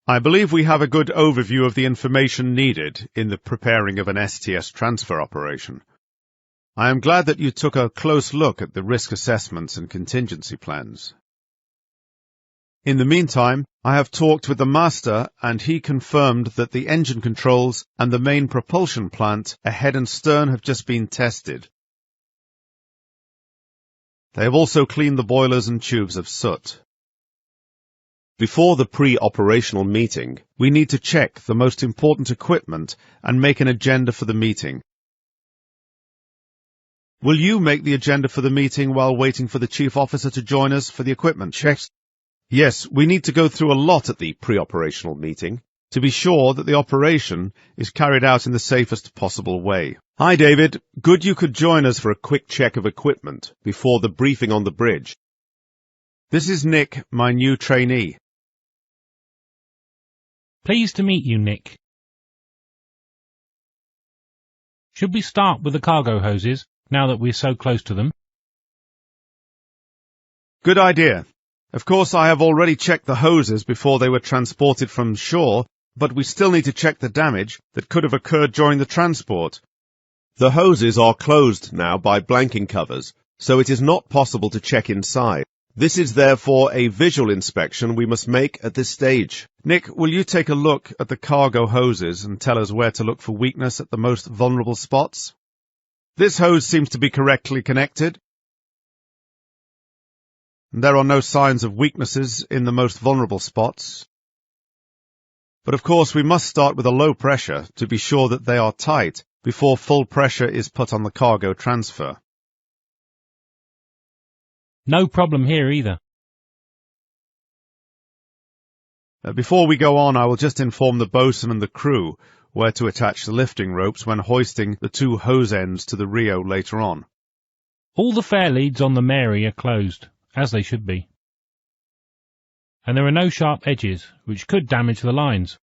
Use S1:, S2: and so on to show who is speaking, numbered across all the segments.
S1: I believe we have a good overview of the information needed in the preparing of an STS transfer operation. I am glad that you took a close look at the risk assessments and contingency plans. In the meantime, I have talked with the master and he confirmed that the engine controls and the main propulsion plant ahead and stern have just been tested. They have also cleaned the boilers and tubes of soot. Before the pre-operational meeting, we need to check the most important equipment and make an agenda for the meeting. Will you make the agenda for the meeting while waiting for the chief officer to join us for the equipment checks? Yes, we need to go through a lot at the pre-operational meeting to be sure that the operation is carried out in the safest possible way. Hi, David. Good you could join us for a quick check of equipment before the briefing on the bridge. This is Nick, my new trainee.
S2: Pleased to meet you, Nick. Should we start with the cargo hoses, now that we're so close to them?
S1: Good idea. Of course, I have already checked the hoses before they were transported from shore, but we still need to check the damage that could have occurred during the transport. The hoses are closed now by blanking covers, so it is not possible to check inside. This is therefore a visual inspection we must make at this stage. Nick, will you take a look at the cargo hoses and tell us where to look for weakness at the most vulnerable spots? This hose seems to be correctly connected. There are no signs of weaknesses in the most vulnerable spots. But of course we must start with a low pressure to be sure that they are tight before full pressure is put on the cargo transfer.
S2: No problem here either.
S1: Before we go on, I will just inform the bosun and the crew where to attach the lifting ropes when hoisting the two hose ends to the Rio later on.
S2: All the fair leads on the Mary are closed, as they should be. And there are no sharp edges, which could damage the lines.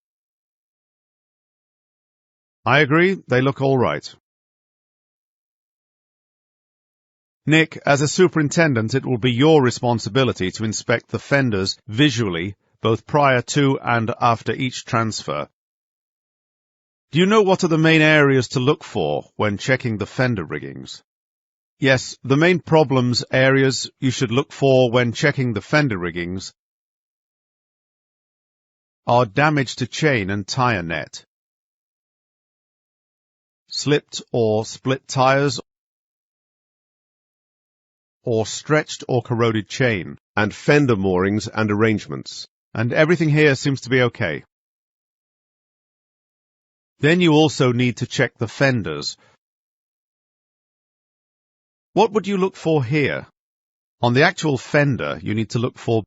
S1: I agree, they look all right. Nick, as a superintendent, it will be your responsibility to inspect the fenders visually, both prior to and after each transfer. Do you know what are the main areas to look for when checking the fender riggings? Yes, the main problems areas you should look for when checking the fender riggings are damage to chain and tire net, slipped or split tires, or stretched or corroded chain, and fender moorings and arrangements. And everything here seems to be okay. Then you also need to check the fenders. What would you look for here? On the actual fender, you need to look for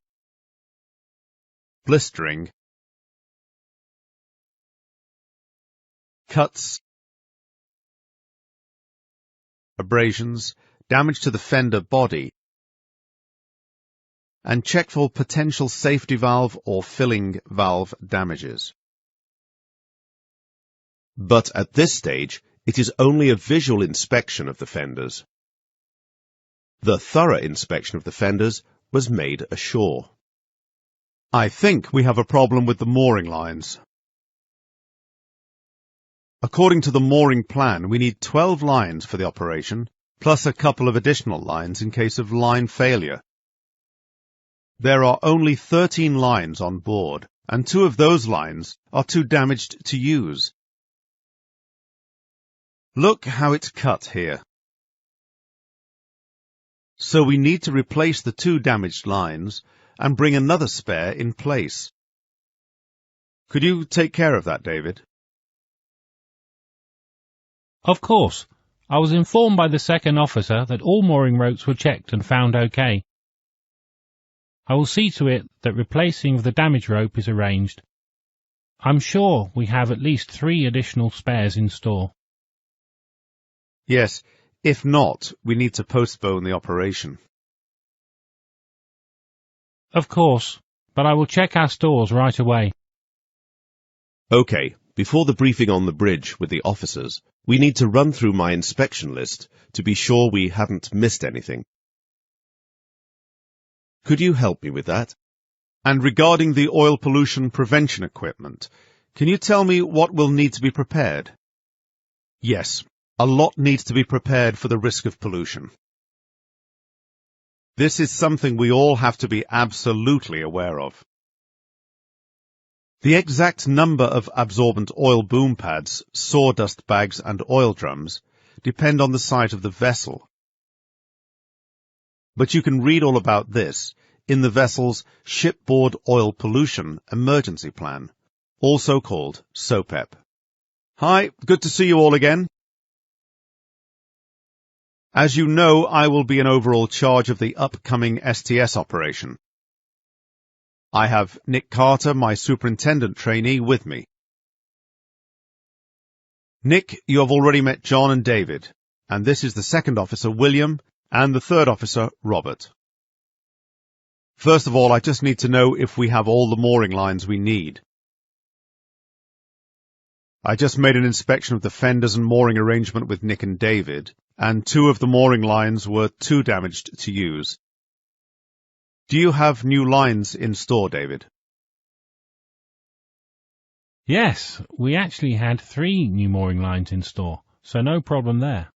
S1: blistering, cuts, abrasions, damage to the fender body, and check for potential safety valve or filling valve damages. But at this stage, it is only a visual inspection of the fenders. The thorough inspection of the fenders was made ashore. I think we have a problem with the mooring lines. According to the mooring plan, we need 12 lines for the operation, plus a couple of additional lines in case of line failure. There are only 13 lines on board, and 2 of those lines are too damaged to use. Look how it's cut here. So we need to replace the 2 damaged lines and bring another spare in place. Could you take care of that, David?
S2: Of course. I was informed by the second officer that all mooring ropes were checked and found okay. I will see to it that replacing of the damaged rope is arranged. I'm sure we have at least 3 additional spares in store.
S1: Yes, if not, we need to postpone the operation.
S2: Of course, but I will check our stores right away.
S3: Okay, before the briefing on the bridge with the officers, we need to run through my inspection list to be sure we haven't missed anything. Could you help me with that?
S1: And regarding the oil pollution prevention equipment, can you tell me what will need to be prepared? Yes, a lot needs to be prepared for the risk of pollution. This is something we all have to be absolutely aware of. The exact number of absorbent oil boom pads, sawdust bags and oil drums depend on the site of the vessel. But you can read all about this in the vessel's Shipboard Oil Pollution Emergency Plan, also called SOPEP. Hi, good to see you all again. As you know, I will be in overall charge of the upcoming STS operation. I have Nick Carter, my superintendent trainee, with me. Nick, you have already met John and David, and this is the second officer, William, and the third officer, Robert. First of all, I just need to know if we have all the mooring lines we need. I just made an inspection of the fenders and mooring arrangement with Nick and David, and 2 of the mooring lines were too damaged to use. Do you have new lines in store, David?
S2: Yes, we actually had 3 new mooring lines in store, so no problem there.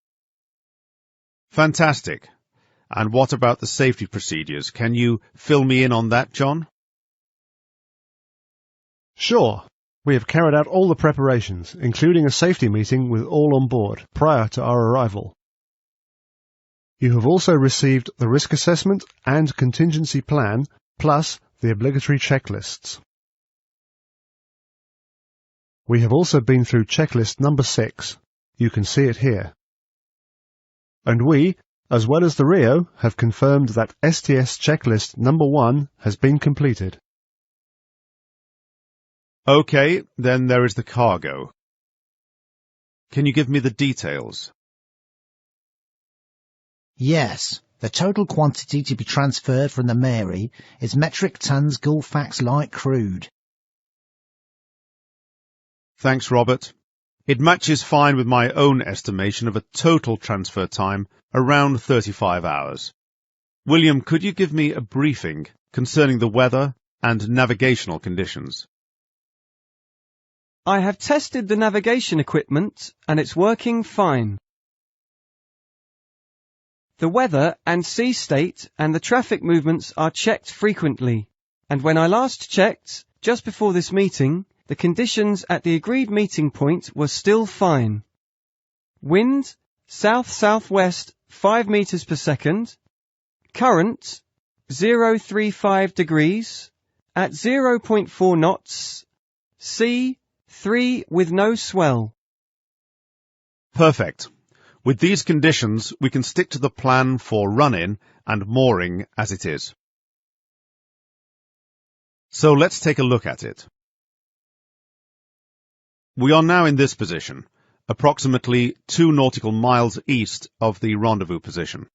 S1: Fantastic. And what about the safety procedures? Can you fill me in on that, John?
S4: Sure. We have carried out all the preparations, including a safety meeting with all on board prior to our arrival. You have also received the risk assessment and contingency plan, plus the obligatory checklists. We have also been through checklist number 6. You can see it here. And we, as well as the Rio, have confirmed that STS checklist number 1 has been completed.
S1: Okay, then there is the cargo. Can you give me the details?
S5: Yes, the total quantity to be transferred from the Mary is metric tons Gulfax light crude.
S1: Thanks, Robert. It matches fine with my own estimation of a total transfer time around 35 hours. William, could you give me a briefing concerning the weather and navigational conditions?
S6: I have tested the navigation equipment and it's working fine. The weather and sea state and the traffic movements are checked frequently, and when I last checked, just before this meeting, the conditions at the agreed meeting point were still fine. Wind, south-southwest 5 meters per second. Current, 035 degrees, at 0.4 knots. Sea, 3 with no swell.
S1: Perfect. With these conditions, we can stick to the plan for run-in and mooring as it is. So let's take a look at it. We are now in this position, approximately 2 nautical miles east of the rendezvous position.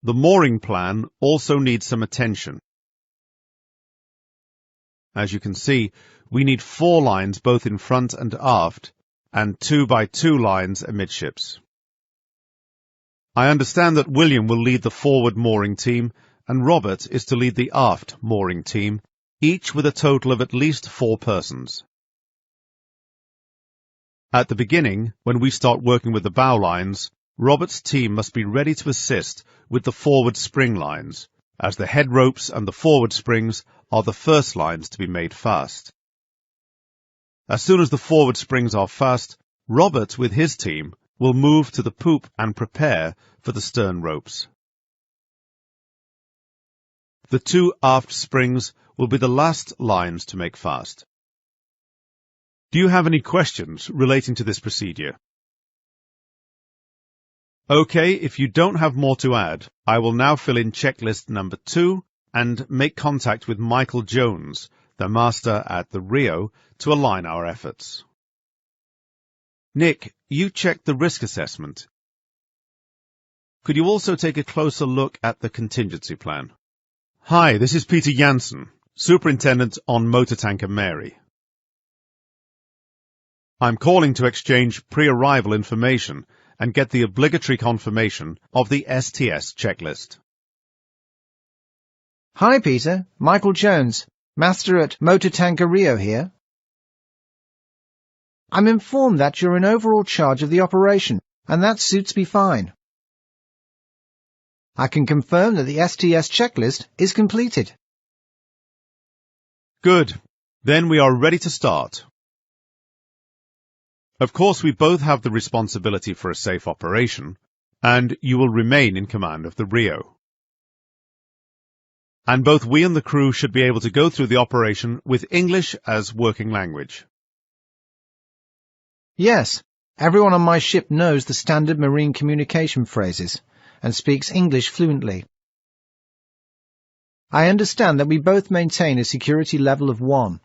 S1: The mooring plan also needs some attention. As you can see, we need 4 lines both in front and aft, and 2x2 lines amidships. I understand that William will lead the forward mooring team, and Robert is to lead the aft mooring team, each with a total of at least 4 persons. At the beginning, when we start working with the bow lines, Robert's team must be ready to assist with the forward spring lines, as the head ropes and the forward springs are the first lines to be made fast. As soon as the forward springs are fast, Robert, with his team, will move to the poop and prepare for the stern ropes. The 2 aft springs will be the last lines to make fast. Do you have any questions relating to this procedure? Okay, if you don't have more to add, I will now fill in checklist number 2 and make contact with Michael Jones, the master at the Rio, to align our efforts. Nick, you checked the risk assessment. Could you also take a closer look at the contingency plan? Hi, this is Peter Jansen, Superintendent on Motor Tanker Mary. I'm calling to exchange pre-arrival information and get the obligatory confirmation of the STS checklist.
S5: Hi, Peter. Michael Jones, master at Motor Tanker Rio here. I'm informed that you're in overall charge of the operation, and that suits me fine. I can confirm that the STS checklist is completed.
S1: Good. Then we are ready to start. Of course, we both have the responsibility for a safe operation, and you will remain in command of the Rio. And both we and the crew should be able to go through the operation with English as working language.
S5: Yes, everyone on my ship knows the standard marine communication phrases and speaks English fluently. I understand that we both maintain a security level of 1.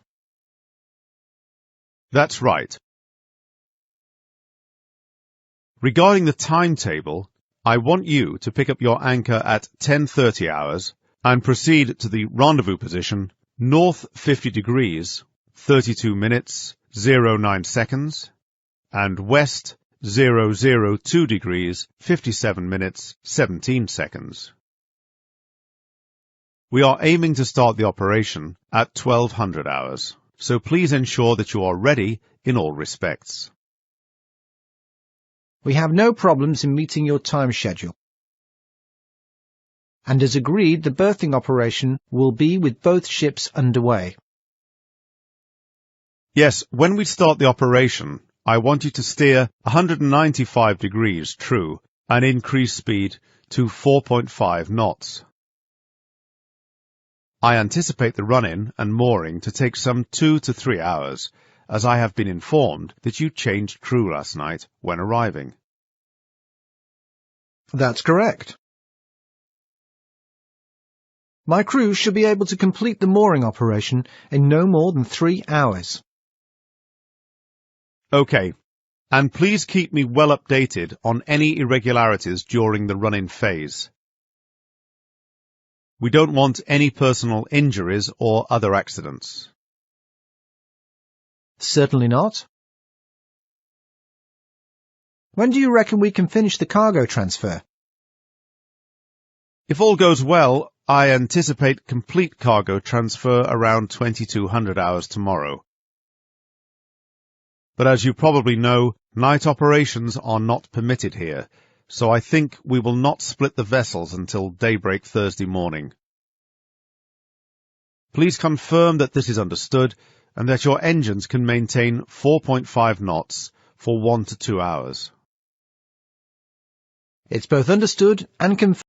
S1: That's right. Regarding the timetable, I want you to pick up your anchor at 10:30 hours and proceed to the rendezvous position north 50 degrees, 32 minutes, 09 seconds, and west 002 degrees, 57 minutes, 17 seconds. We are aiming to start the operation at 1200 hours, so please ensure that you are ready in all respects.
S5: We have no problems in meeting your time schedule. And as agreed, the berthing operation will be with both ships underway.
S1: Yes, when we start the operation, I want you to steer 195 degrees true and increase speed to 4.5 knots. I anticipate the run-in and mooring to take some 2 to 3 hours, as I have been informed that you changed crew last night when arriving.
S5: That's correct. My crew should be able to complete the mooring operation in no more than 3 hours.
S1: Okay, and please keep me well updated on any irregularities during the run-in phase. We don't want any personal injuries or other accidents.
S5: Certainly not. When do you reckon we can finish the cargo transfer?
S1: If all goes well, I anticipate complete cargo transfer around 2200 hours tomorrow. But as you probably know, night operations are not permitted here, so I think we will not split the vessels until daybreak Thursday morning. Please confirm that this is understood and that your engines can maintain 4.5 knots for 1 to 2 hours.
S5: It's both understood and confirmed.